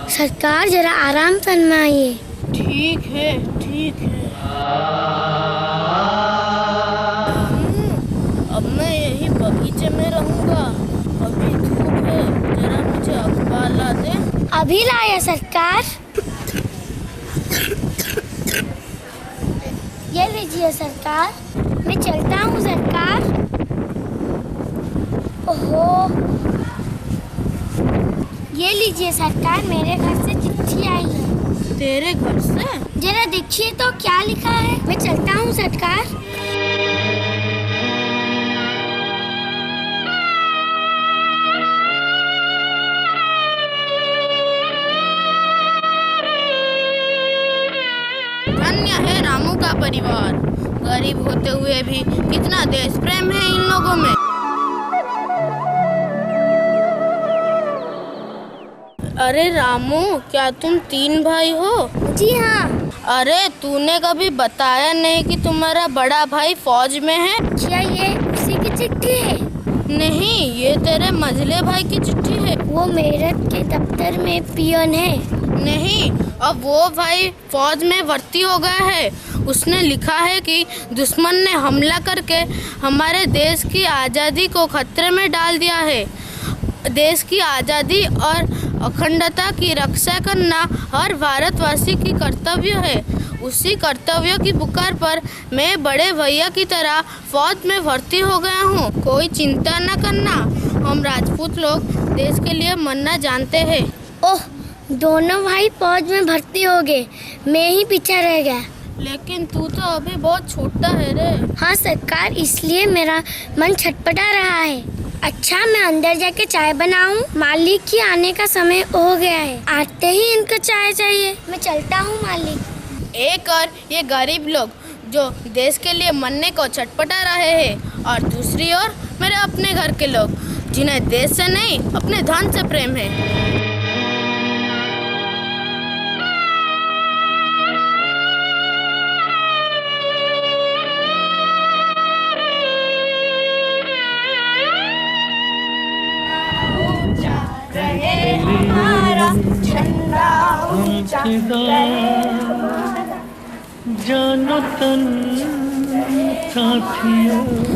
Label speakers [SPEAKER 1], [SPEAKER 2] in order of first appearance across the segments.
[SPEAKER 1] सरकार जरा आराम फरमाइए।
[SPEAKER 2] ठीक है ठीक है। अब मैं यही बगीचे में रहूंगा। अभी धूप है, जरा मुझे अखबार ला दे।
[SPEAKER 1] अभी लाया सरकार। ये लीजिए सरकार। मैं चलता हूँ सरकार। ओहो, ये लीजिए सरकार, मेरे घर से चिट्ठी आई है।
[SPEAKER 2] तेरे घर से?
[SPEAKER 1] जरा देखिए तो क्या लिखा है। मैं चलता हूँ सरकार।
[SPEAKER 2] धन्य है रामू का परिवार। गरीब होते हुए भी कितना देश प्रेम है इन लोगों में। अरे रामू, क्या तुम 3 भाई हो?
[SPEAKER 1] जी हाँ।
[SPEAKER 2] अरे तूने कभी बताया नहीं कि तुम्हारा बड़ा भाई फौज में है।
[SPEAKER 1] क्या ये उसी की चिट्ठी है?
[SPEAKER 2] नहीं, ये तेरे मझले भाई की चिट्ठी है।
[SPEAKER 1] वो मेरठ के दफ्तर में पियोन है।
[SPEAKER 2] नहीं, अब वो भाई फौज में भर्ती हो गया है। उसने लिखा है कि दुश्मन ने हमला करके हमारे देश की आज़ादी को खतरे में डाल दिया है। देश की आज़ादी और अखंडता की रक्षा करना हर भारतवासी की कर्तव्य है। उसी कर्तव्य की पुकार पर मैं बड़े भैया की तरह फौज में भर्ती हो गया हूँ। कोई चिंता न करना, हम राजपूत लोग देश के लिए मरना जानते हैं।
[SPEAKER 1] ओह, दोनों भाई फौज में भर्ती हो गए, मैं ही पीछे रह गया।
[SPEAKER 2] लेकिन तू तो अभी बहुत छोटा है रे।
[SPEAKER 1] हाँ सरकार, इसलिए मेरा मन छटपटा रहा है। अच्छा, मैं अंदर जाके चाय बनाऊं? मालिक की आने का समय हो गया है। आते ही इनको चाय चाहिए। मैं चलता हूँ मालिक।
[SPEAKER 2] एक और ये गरीब लोग जो देश के लिए मरने को छटपटा रहे हैं, और दूसरी ओर मेरे अपने घर के लोग जिन्हें देश से नहीं अपने धन से प्रेम है।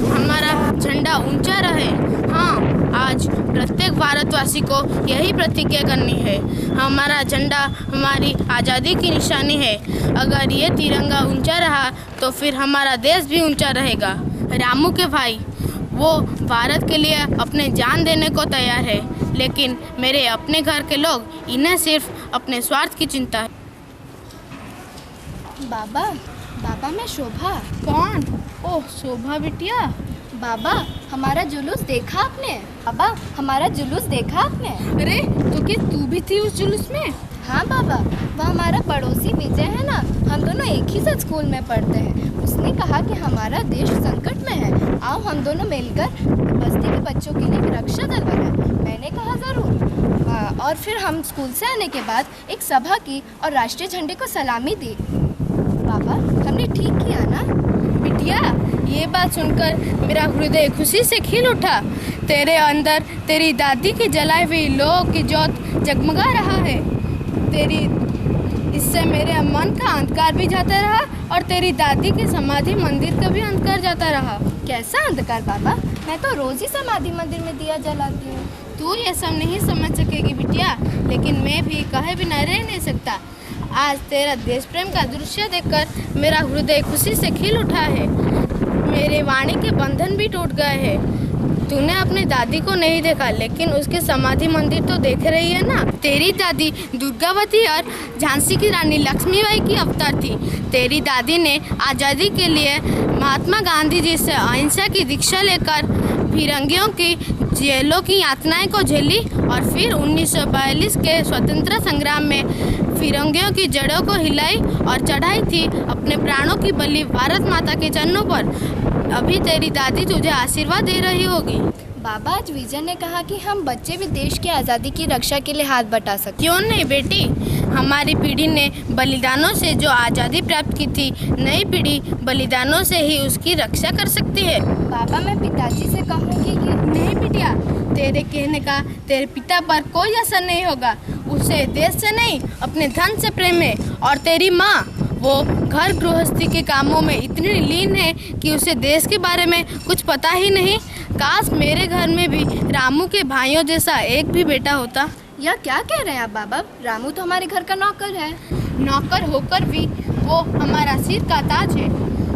[SPEAKER 2] हमारा झंडा ऊंचा रहे। हाँ, आज प्रत्येक भारतवासी को यही प्रतिज्ञा करनी है। हमारा झंडा हमारी आज़ादी की निशानी है। अगर ये तिरंगा ऊंचा रहा तो फिर हमारा देश भी ऊंचा रहेगा। रामू के भाई, वो भारत के लिए अपने जान देने को तैयार है, लेकिन मेरे अपने घर के लोग, इन्हें सिर्फ अपने स्वार्थ की चिंता है।
[SPEAKER 3] बाबा, बाबा मैं शोभा।
[SPEAKER 2] कौन? ओह शोभा बिटिया।
[SPEAKER 3] बाबा, हमारा जुलूस देखा आपने? बाबा, हमारा जुलूस देखा आपने?
[SPEAKER 2] अरे तो क्या तू भी थी उस जुलूस में?
[SPEAKER 3] हाँ बाबा, वह हमारा पड़ोसी विजय है ना, हम दोनों एक ही साथ स्कूल में पढ़ते हैं। उसने कहा कि हमारा देश संकट में है, आओ हम दोनों मिलकर बस्ती के बच्चों के लिए रक्षा दल बनाएं। मैंने कहा ज़रूर। और फिर हम स्कूल से आने के बाद एक सभा की और राष्ट्रीय झंडे को सलामी दी। बाबा, हमने ठीक किया ना?
[SPEAKER 2] बिटिया, ये बात सुनकर मेरा हृदय खुशी से खिल उठा। तेरे अंदर तेरी दादी की जलाई हुई लोह की ज्योत जगमगा रहा है। इससे मेरे मन का अंधकार भी जाता रहा और तेरी दादी के समाधि मंदिर का भी अंधकार जाता रहा।
[SPEAKER 3] कैसा अंधकार बाबा? मैं तो रोज ही समाधि मंदिर में दिया जलाती हूँ।
[SPEAKER 2] तू ये सब नहीं समझ सकेगी बिटिया, लेकिन मैं भी कहे बिना रह नहीं सकता। आज तेरा देश प्रेम का दृश्य देखकर मेरा हृदय खुशी से खिल उठा है। मेरे वाणी के बंधन भी टूट गए हैं। तूने अपनी दादी को नहीं देखा, लेकिन उसके समाधि मंदिर तो देख रही है ना। तेरी दादी दुर्गावती और झांसी की रानी लक्ष्मीबाई की अवतार थी। तेरी दादी ने आज़ादी के लिए महात्मा गांधी जी से अहिंसा की दीक्षा लेकर फिरंगियों की जेलों की यातनाएं को झेली, और फिर 1942 के स्वतंत्रता संग्राम में फिरंगियों की जड़ों को हिलाई और चढ़ाई थी अपने प्राणों की बलि भारत माता के चरणों पर। अभी तेरी दादी तुझे आशीर्वाद दे रही होगी।
[SPEAKER 3] बाबा, आज विजय ने कहा कि हम बच्चे भी देश की आज़ादी की रक्षा के लिए हाथ बटा सकते।
[SPEAKER 2] क्यों नहीं बेटी, हमारी पीढ़ी ने बलिदानों से जो आज़ादी प्राप्त की थी, नई पीढ़ी बलिदानों से ही उसकी रक्षा कर सकती है।
[SPEAKER 3] बाबा, मैं पिताजी से कहूँगी कि
[SPEAKER 2] नहीं बिटिया, तेरे कहने का तेरे पिता पर कोई असर नहीं होगा। उसे देश से नहीं अपने धन से प्रेम है। और तेरी माँ, वो घर गृहस्थी के कामों में इतनी लीन है कि उसे देश के बारे में कुछ पता ही नहीं। काश मेरे घर में भी रामू के भाइयों जैसा एक भी बेटा होता।
[SPEAKER 3] यह क्या कह रहे हैं आप बाबा? रामू तो हमारे घर का नौकर है।
[SPEAKER 2] नौकर होकर भी वो हमारा सिर का ताज है।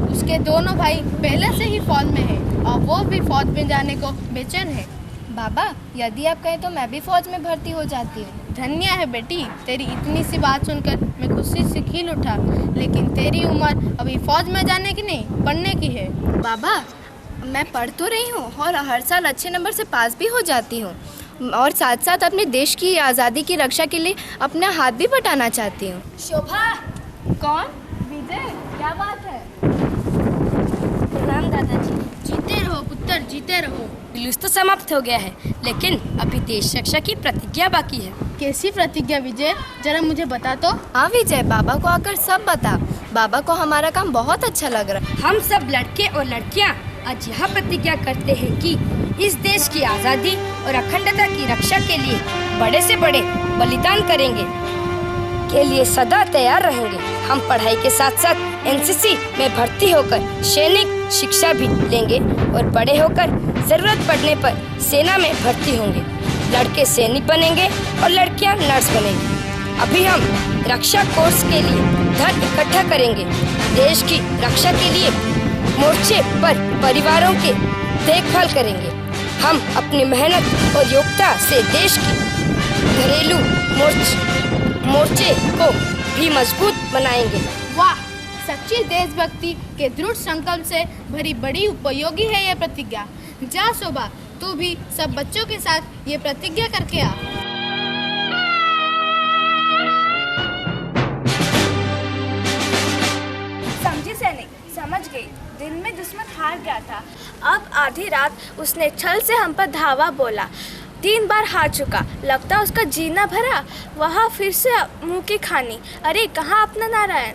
[SPEAKER 2] उसके दोनों भाई पहले से ही फौज में है और वो भी फौज में जाने को बेचैन है।
[SPEAKER 3] बाबा, यदि आप कहें तो मैं भी फौज में भर्ती हो जाती हूँ।
[SPEAKER 2] धन्य है बेटी, तेरी इतनी सी बात सुनकर मैं खुशी से खिल उठा। लेकिन तेरी उम्र अभी फौज में जाने की नहीं, पढ़ने की है।
[SPEAKER 3] बाबा, मैं पढ़ तो रही हूँ और हर साल अच्छे नंबर से पास भी हो जाती हूँ, और साथ साथ अपने देश की आज़ादी की रक्षा के लिए अपना हाथ भी बटाना चाहती हूँ।
[SPEAKER 1] शोभा।
[SPEAKER 3] कौन? विजय, क्या बात है?
[SPEAKER 1] प्रणाम दादाजी।
[SPEAKER 2] जीते रहो पुत्र, जीते रहो।
[SPEAKER 4] जुलूस तो समाप्त हो गया है, लेकिन अभी देश रक्षा की प्रतिज्ञा बाकी है।
[SPEAKER 2] कैसी प्रतिज्ञा विजय, जरा मुझे बता तो।
[SPEAKER 3] हाँ विजय, बाबा को आकर सब बता। बाबा को हमारा काम बहुत अच्छा लग रहा है।
[SPEAKER 4] हम सब लड़के और लड़कियां आज यह प्रतिज्ञा करते हैं कि इस देश की आज़ादी और अखंडता की रक्षा के लिए बड़े से बड़े बलिदान करेंगे, के लिए सदा तैयार रहेंगे। हम पढ़ाई के साथ साथ एनसीसी में भर्ती होकर सैनिक शिक्षा भी लेंगे और बड़े होकर जरूरत पड़ने पर सेना में भर्ती होंगे। लड़के सैनिक बनेंगे और लड़कियां नर्स बनेंगी। अभी हम रक्षा कोर्स के लिए धन इकट्ठा करेंगे। देश की रक्षा के लिए मोर्चे पर परिवारों के देखभाल करेंगे। हम अपनी मेहनत और योग्यता से देश की घरेलू मोर्चे को भी मजबूत बनाएंगे।
[SPEAKER 2] वाह, सच्ची देशभक्ति के दृढ़ संकल्प से भरी बड़ी उपयोगी है ये प्रतिज्ञा। जा शोभा, तू भी सब बच्चों के साथ ये प्रतिज्ञा करके आ।
[SPEAKER 5] समझी सैनिक, समझ गई। दिन में दुश्मन हार गया था, अब आधी रात उसने छल से हम पर धावा बोला। 3 बार हार चुका, लगता उसका जीना भरा, वहाँ फिर से मुंह की खानी। अरे कहाँ अपना नारायण?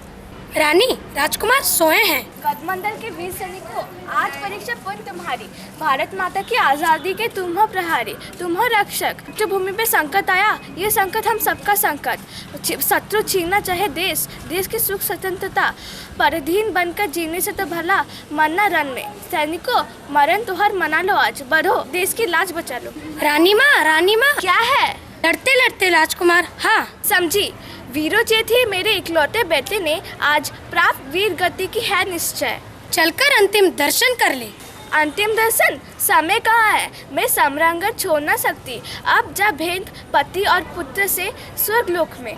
[SPEAKER 1] रानी, राजकुमार सोए हैं।
[SPEAKER 5] गदमंडल के वीर सैनिकों, आज परीक्षा पूर्ण तुम्हारी। भारत माता की आज़ादी के तुम हो प्रहारी, तुम हो रक्षक। जो भूमि पे संकट आया, ये संकट हम सबका संकट। शत्रु छीनना चाहे देश, देश की सुख स्वतंत्रता, परधीन बनकर जीने से तो भला मरना रण में। सैनिकों, मरण तो हर मना लो, आज बढ़ो, देश की लाज बचा लो।
[SPEAKER 1] रानी माँ,
[SPEAKER 5] क्या है?
[SPEAKER 1] लड़ते लड़ते राजकुमार। हाँ
[SPEAKER 5] समझी। वीरों थे मेरे इकलौते बेटे ने आज प्राप्त वीर गति की है निश्चय।
[SPEAKER 1] चलकर अंतिम दर्शन कर ले।
[SPEAKER 5] अंतिम दर्शन? समय कहाँ है? मैं समरंगत छोड़ ना सकती। अब जब भेंट पति और पुत्र से स्वर्गलोक में।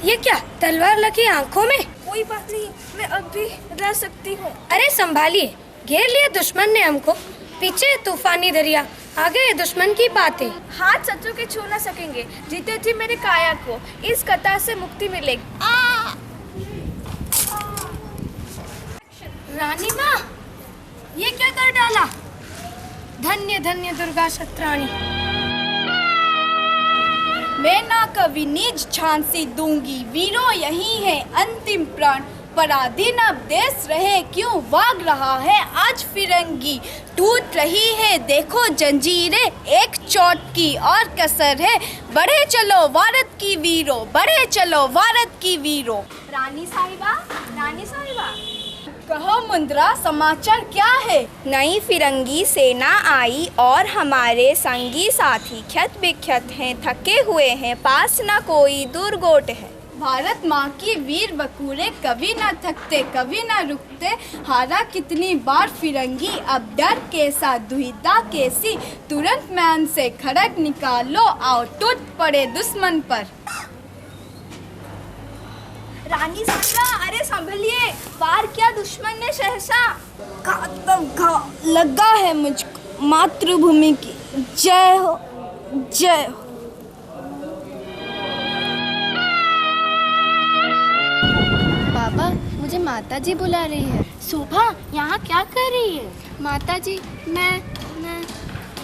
[SPEAKER 1] ये क्या, तलवार लगी आंखों में?
[SPEAKER 5] कोई बात नहीं, मैं अब भी रह सकती हूँ।
[SPEAKER 1] अरे संभालिए, घेर लिया दुश्मन ने हमको। पीछे तूफानी दरिया, आगे दुश्मन की बातें।
[SPEAKER 5] हाथ शत्रु के छू ना सकेंगे, जीते जी मेरे काया को इस कतार से मुक्ति मिलेगी।
[SPEAKER 1] रानी माँ, ये क्या कर डाला? धन्य धन्य दुर्गा शत्राणी।
[SPEAKER 6] मैं ना कभी निज झांसी दूंगी, वीरों यही है अंतिम प्राण। पराधीन अब देश रहे, क्यों वाग रहा है आज फिरंगी। टूट रही है देखो जंजीरें, एक चोट की और कसर है। बढ़े चलो भारत की वीरों, बढ़े चलो भारत की वीरों।
[SPEAKER 5] रानी साहिबा, रानी साहिबा।
[SPEAKER 6] कहो मुंद्रा, समाचार क्या है?
[SPEAKER 7] नई फिरंगी सेना आई और हमारे संगी साथी क्षत विक्षत हैं, थके हुए हैं, पास न कोई दुर्गोट है।
[SPEAKER 6] भारत माँ की वीर बकूरे कभी ना थकते, कभी ना रुकते। हारा कितनी बार फिरंगी, अब डर कैसा, दुविधा कैसी। तुरंत मैन से खड़ग निकालो, आओ टूट पड़े दुश्मन पर।
[SPEAKER 5] रानी साहिबा, अरे संभलिए, वार किया दुश्मन ने सहसा।
[SPEAKER 6] घाव लगा है मुझको, मातृभूमि की जय हो, जय हो।
[SPEAKER 3] बाबा, मुझे माताजी बुला रही है।
[SPEAKER 2] शोभा, यहाँ क्या कर रही है?
[SPEAKER 3] माताजी, मैं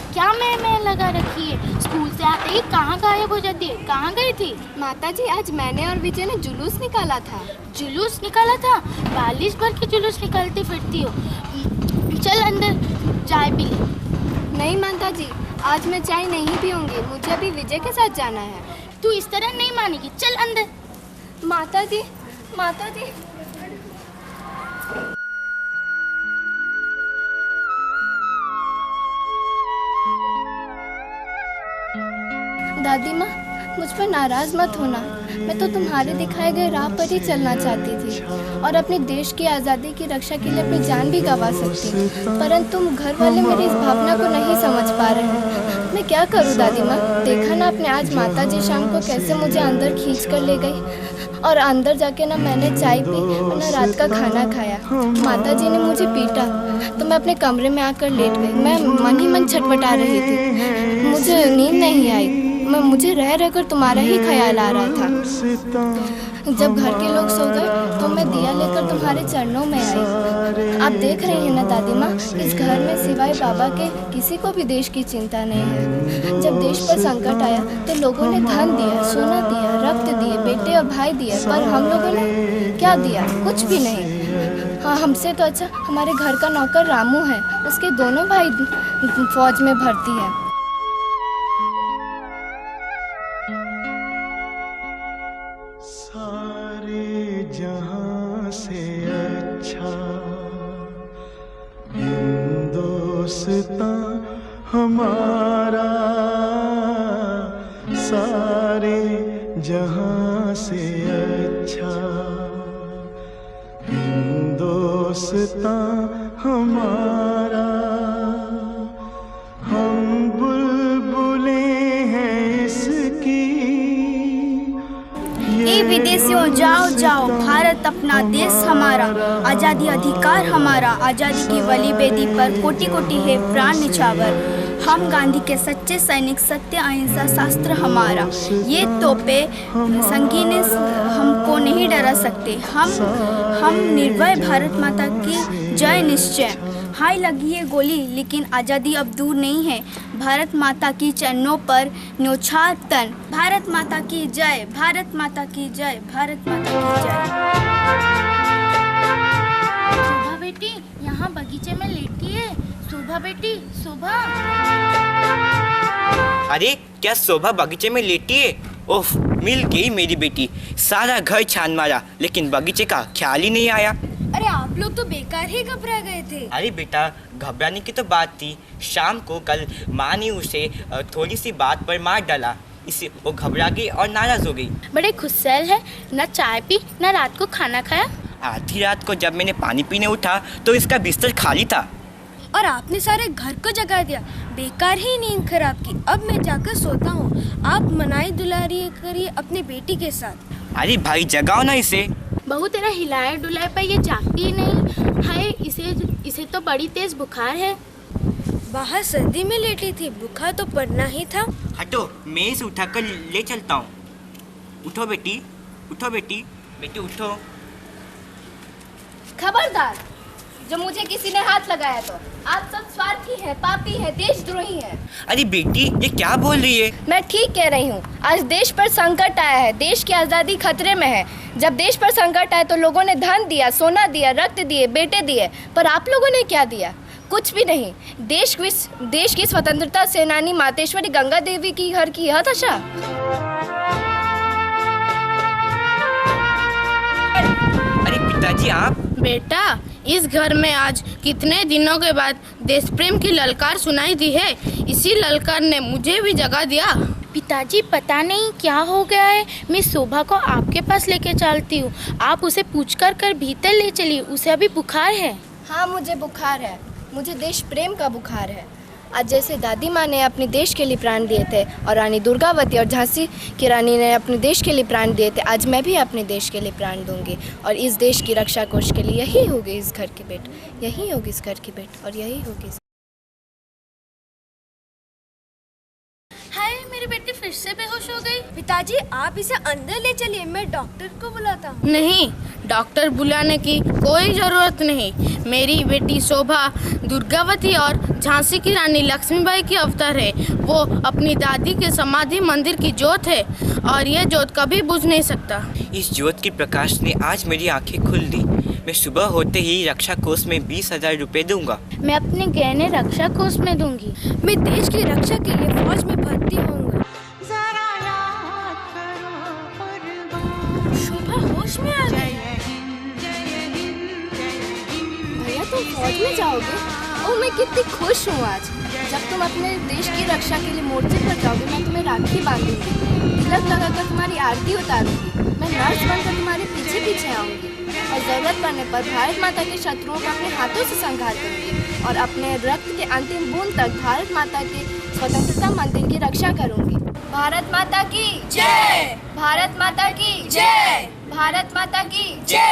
[SPEAKER 2] क्या मैं लगा रखी है? स्कूल से आते ही कहाँ गायब हो जाती है? कहाँ गई थी?
[SPEAKER 3] माताजी, आज मैंने और विजय ने जुलूस निकाला था।
[SPEAKER 2] जुलूस निकाला था? 42 भर की जुलूस निकालती फिरती हो। चल अंदर चाय पी ले।
[SPEAKER 3] नहीं माताजी, आज मैं चाय नहीं पीऊंगी, मुझे अभी विजय के साथ जाना है।
[SPEAKER 2] तू इस तरह नहीं मानेगी, चल अंदर।
[SPEAKER 3] माता दी, माता दी। दादी माँ, मुझ पर नाराज मत होना। मैं तो तुम्हारे दिखाए गए राह पर ही चलना चाहती थी और अपने देश की आज़ादी की रक्षा के लिए अपनी जान भी गंवा सकती, परंतु घर वाले मेरी इस भावना को नहीं समझ पा रहे हैं। मैं क्या करूँ दादी माँ? देखा ना आपने आज माता जी शाम को कैसे मुझे अंदर खींच कर ले गई, और अंदर जाके ना मैंने चाय पी और ना रात का खाना खाया। माता जी ने मुझे पीटा तो मैं अपने कमरे में आकर लेट गई। मैं मन ही मन छटपटा रही थी, मुझे नींद नहीं आई। मुझे रह रहकर तुम्हारा ही ख्याल आ रहा था। जब घर के लोग सो गए तो मैं दिया लेकर तुम्हारे चरणों में आई। आप देख रही हैं ना दादी माँ, इस घर में सिवाय बाबा के किसी को भी देश की चिंता नहीं है। जब देश पर संकट आया तो लोगों ने धन दिया, सोना दिया, रक्त दिए, बेटे और भाई दिए, पर हम लोगों ने क्या दिया? कुछ भी नहीं। हाँ, हमसे तो अच्छा हमारे घर का नौकर रामू है, उसके दोनों भाई फौज में भर्ती है।
[SPEAKER 8] सारे जहां से अच्छा हिंदुस्तान हमारा, सारे जहां से अच्छा हिंदुस्तान हमारा। हम बुलबुलें हैं इसकी।
[SPEAKER 6] ए विदेशियों जाओ जाओ, भारत अपना देश हमारा, आज़ादी अधिकार हमारा, आज़ादी की बलि बेदी पर कोटि कोटि है प्राण निछावर। हम गांधी के सच्चे सैनिक, सत्य अहिंसा शास्त्र हमारा। ये तोपे संगीन हमको नहीं डरा सकते। हम निर्भय भारत माता की जय निश्चय। हाय लगी है गोली लेकिन आज़ादी अब दूर नहीं है। भारत माता की चरणों पर न्योछावर तन। भारत माता की जय, भारत माता की जय, भारत माता की जय।
[SPEAKER 2] शोभा बेटी, यहाँ बगीचे में लेटी है। शोभा बेटी, शोभा।
[SPEAKER 9] अरे क्या शोभा बगीचे में लेटी है? ओह, मिल गई मेरी बेटी। सारा घर छान मारा लेकिन बगीचे का ख्याल ही नहीं आया।
[SPEAKER 1] अरे आप लोग तो बेकार ही घबरा गए थे।
[SPEAKER 9] अरे बेटा, घबराने की तो बात थी। शाम को कल माँ ने उसे थोड़ी सी बात पर मार डाला, इससे वो घबरा गई और नाराज हो गई।
[SPEAKER 2] बड़े खुशहाल है, न चाय पी न रात को खाना खाया।
[SPEAKER 9] आधी रात को जब मैंने पानी पीने उठा तो इसका बिस्तर खाली था।
[SPEAKER 1] और आपने सारे घर को जगा दिया। बेकार ही नींद खराब की। अब मैं जाकर सोता हूँ। आप मनाई दुलारी करिए अपनी बेटी के साथ।
[SPEAKER 9] अरे भाई जगाओ ना इसे।
[SPEAKER 2] बहू तेरा हिलाए डुलाए पर ये जागती ही नहीं। हाय, इसे तो बड़ी तेज बुखार है।
[SPEAKER 1] बाहर सर्दी में लेटी थी, बुखार तो पड़ना ही था।
[SPEAKER 9] हटो, मैं इसे उठाकर ले चलता हूँ। उठो बेटी, उठो बेटी, बेटी उठो।
[SPEAKER 3] खबरदार, जो मुझे किसी ने हाथ लगाया तो आप सब स्वार्थी हैं, पापी हैं, देशद्रोही हैं।
[SPEAKER 9] अरे बेटी, ये क्या बोल रही है?
[SPEAKER 3] मैं ठीक कह रही हूँ। आज देश पर संकट आया है, देश की आज़ादी खतरे में है। जब देश पर संकट आए तो लोगों ने धन दिया, सोना दिया, रक्त दिए, बेटे दिए, पर आप लोगों ने क्या दिया? कुछ भी नहीं। देश की स्वतंत्रता सेनानी मातेश्वरी गंगा देवी की घर की यह दशा।
[SPEAKER 9] अरे पिताजी आप?
[SPEAKER 2] बेटा, इस घर में आज कितने दिनों के बाद देश प्रेम की ललकार सुनाई दी है। इसी ललकार ने मुझे भी जगा दिया। पिताजी, पता नहीं क्या हो गया है। मैं शोभा को आपके पास लेके चलती हूँ। आप उसे पूछ कर भीतर ले चलिए, उसे अभी बुखार है।
[SPEAKER 3] हाँ, मुझे बुखार है। मुझे देश प्रेम का बुखार है। आज जैसे दादी माँ ने अपने देश के लिए प्राण दिए थे और रानी दुर्गावती और झांसी की रानी ने अपने देश के लिए प्राण दिए थे, आज मैं भी अपने देश के लिए प्राण दूंगी। और इस देश की रक्षा कोष के लिए यही होगी इस घर की बेट, यही होगी इस घर की बेट, और यही होगी।
[SPEAKER 2] हाय, मेरी बेटी फिर से बेहोश हो गई।
[SPEAKER 1] पिताजी, आप इसे अंदर ले चलिए, मैं डॉक्टर को बुलाता हूँ।
[SPEAKER 2] नहीं, डॉक्टर बुलाने की कोई जरूरत नहीं। मेरी बेटी शोभा दुर्गावती और झांसी की रानी लक्ष्मीबाई की अवतार है। वो अपनी दादी के समाधि मंदिर की ज्योत है और ये ज्योत कभी बुझ नहीं सकता।
[SPEAKER 9] इस ज्योत की प्रकाश ने आज मेरी आंखें खुल दी। मैं सुबह होते ही रक्षा कोष में 20,000 रुपए दूंगा।
[SPEAKER 2] मैं अपने गहने रक्षा कोष में दूंगी।
[SPEAKER 1] मैं देश की रक्षा के लिए फौज में भर्ती होऊंगा।
[SPEAKER 2] शोभा होश में आ गई।
[SPEAKER 3] भैया तुम फौज में जाओगे? ओह मैं कितनी खुश हूँ आज। जब तुम अपने देश की रक्षा के लिए मोर्चे पर जाओगे मैं तुम्हें राखी बांधूंगी, तिलक लगाकर तुम्हारी आरती उतारूंगी, मैं नर्स बनकर तुम्हारे पीछे पीछे आऊंगी और जरूरत पड़ने पर भारत माता के शत्रुओं का अपने हाथों से संहार करूंगी और अपने रक्त के अंतिम बूंद तक भारत माता के स्वतंत्रता मंदिर की रक्षा करूंगी। भारत माता की जय! भारत माता की जय! भारत माता की जय!